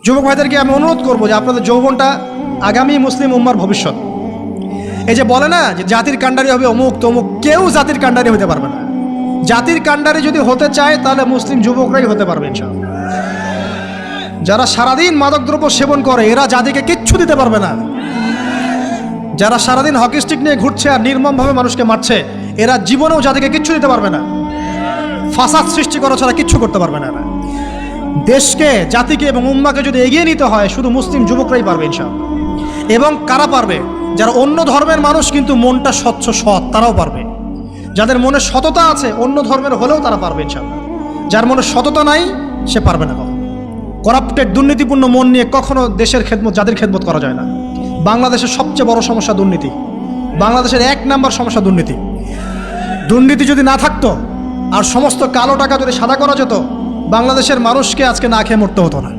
যুবক ভাইদেরকে আমি অনুরোধ করবো যে আপনাদের যৌবনটা আগামী মুসলিম উম্মার ভবিষ্যৎ। এই যে বলে না যে জাতির কাণ্ডারি হবে অমুক তমুক, কেউ জাতির কাণ্ডারি হতে পারবে না। জাতির কাণ্ডারি যদি হতে চায় তাহলে মুসলিম যুবকরাই হতে পারবে ইনশাআল্লাহ। যারা সারাদিন মাদকদ্রব্য সেবন করে এরা জাতিকে কিচ্ছু দিতে পারবে না। যারা সারাদিন হকি স্টিক নিয়ে ঘুরছে আর নির্মমভাবে মানুষকে মারছে এরা জীবনেও জাতিকে কিচ্ছু দিতে পারবে না। ফাসাদ সৃষ্টি করা ছাড়া কিচ্ছু করতে পারবে না। দেশকে, জাতিকে এবং উম্মাকে যদি এগিয়ে নিতে হয় শুধু মুসলিম যুবকরাই পারবে ইনশাআল্লাহ। এবং কারা পারবে? যারা অন্য ধর্মের মানুষ কিন্তু মনটা স্বচ্ছ সৎ, তারাও পারবে। যাদের মনে সততা আছে অন্য ধর্মের হলেও তারা পারবে ইনশাআল্লাহ। যার মনে সততা নাই সে পারবে না। কখনো করাপ্টেড দুর্নীতিপূর্ণ মন নিয়ে কখনো দেশের খেদমত, জাতির খেদমত করা যায় না। বাংলাদেশের সবচেয়ে বড় সমস্যা দুর্নীতি। বাংলাদেশের 1 নাম্বার সমস্যা দুর্নীতি। দুর্নীতি যদি না থাকতো আর সমস্ত কালো টাকা যদি সাদা করা যেত বাংলাদেশের মানুষকে আজকে না খেয়ে মরতে হতো না।